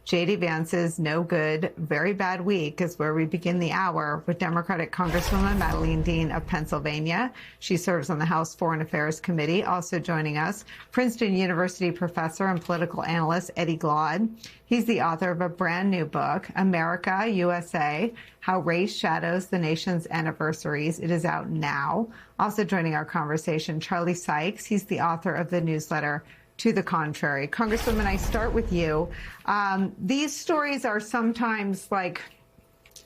J.D. Vance's no good, very bad week is where we begin the hour with Democratic Congresswoman Madeleine Dean of Pennsylvania. She serves on the House Foreign Affairs Committee. Also joining us, Princeton University professor and political analyst Eddie Glaude. He's the author of a brand new book, America, USA, How Race Shadows the Nation's Anniversaries. It is out now. Also joining our conversation, Charlie Sykes. He's the author of the newsletter To the Contrary. Congresswoman, I start with you. These stories are sometimes like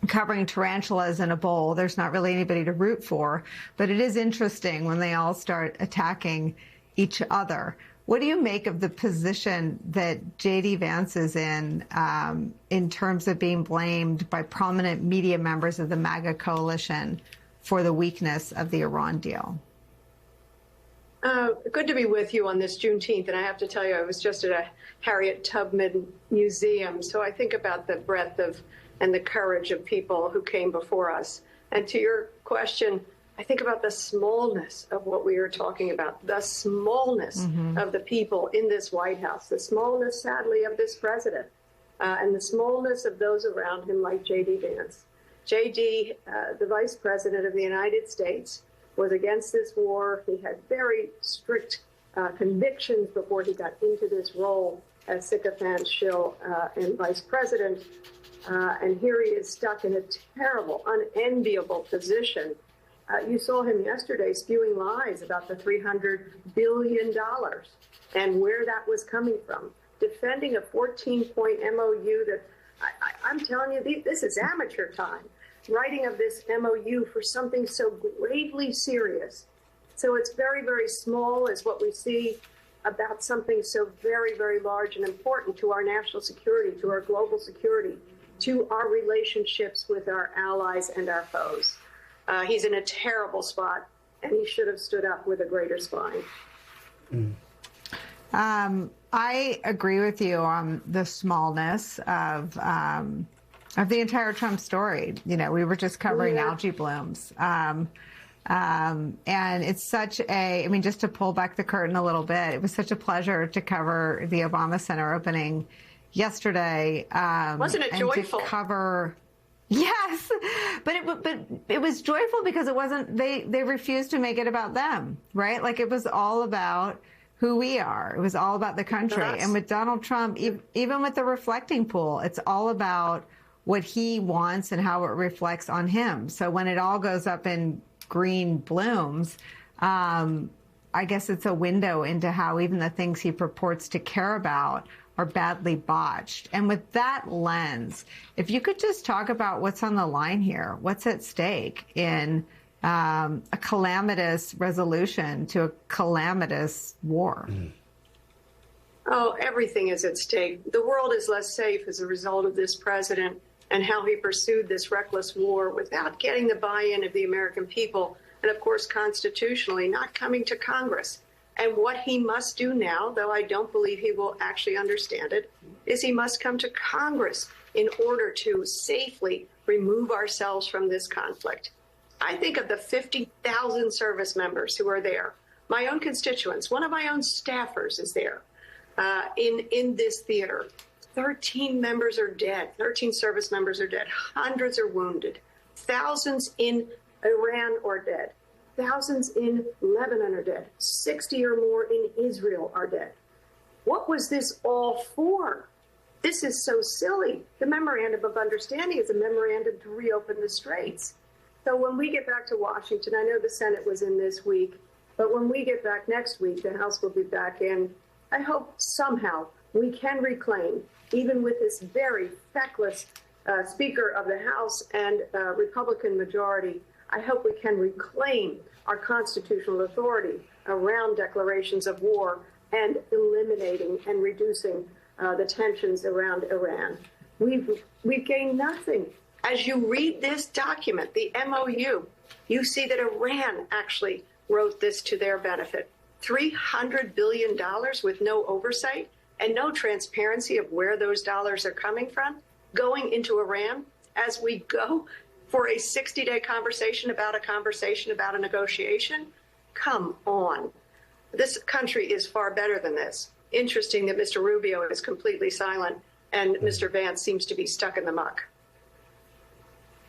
covering tarantulas in a bowl. There's not really anybody to root for, but it is interesting when they all start attacking each other. What do you make of the position that J.D. Vance is in terms of being blamed by prominent media members of the MAGA coalition for the weakness of the Iran deal? Good to be with you on this Juneteenth, and I have to tell you, I was just at a Harriet Tubman museum, so I think about the breadth of and the courage of people who came before us. And to your question, I think about the smallness of what we are talking about, the smallness of the people in this White House, the smallness, sadly, of this president, and the smallness of those around him like J.D. Vance. J.D., the Vice President of the United States, was against this war. He had very strict convictions before he got into this role as sycophant shill and vice president. And here he is stuck in a terrible, unenviable position. You saw him yesterday spewing lies about the $300 billion and where that was coming from, defending a 14-point MOU that I'm telling you, this is amateur time. Writing of this MOU for something so gravely serious. So it's very, very small is what we see about something so very, very large and important to our national security, to our global security, to our relationships with our allies and our foes. He's in a terrible spot, and he should have stood up with a greater spine. I agree with you on the smallness of the entire Trump story. You know, we were just covering algae blooms. And it's such a, I mean, just to pull back the curtain a little bit, it was such a pleasure to cover the Obama Center opening yesterday. Wasn't it joyful? To cover, yes, but it was joyful because it wasn't, they refused to make it about them, right? Like it was all about who we are. It was all about the country. And with Donald Trump, even with the reflecting pool, it's all about what he wants and how it reflects on him. So when it all goes up in green blooms, I guess it's a window into how even the things he purports to care about are badly botched. And with that lens, if you could just talk about what's on the line here, what's at stake in a calamitous resolution to a calamitous war. Oh, everything is at stake. The world is less safe as a result of this president and how he pursued this reckless war without getting the buy-in of the American people, and of course, constitutionally, not coming to Congress. And what he must do now, though I don't believe he will actually understand it, is he must come to Congress in order to safely remove ourselves from this conflict. I think of the 50,000 service members who are there. My own constituents, one of my own staffers is there in this theater. 13 members are dead. 13 service members are dead. Hundreds are wounded. Thousands in Iran are dead. Thousands in Lebanon are dead. 60 or more in Israel are dead. What was this all for? This is so silly. The memorandum of understanding is a memorandum to reopen the straits. So when we get back to Washington, I know the Senate was in this week, but when we get back next week, the House will be back in. I hope somehow we can reclaim, even with this very feckless Speaker of the House and Republican majority, I hope we can reclaim our constitutional authority around declarations of war and eliminating and reducing the tensions around Iran. We've gained nothing. As you read this document, the MOU, you see that Iran actually wrote this to their benefit. $300 billion with no oversight and no transparency of where those dollars are coming from, going into Iran as we go for a 60-day conversation about a negotiation. Come on. This country is far better than this. interesting that Mr. Rubio is completely silent and Mr. Vance seems to be stuck in the muck.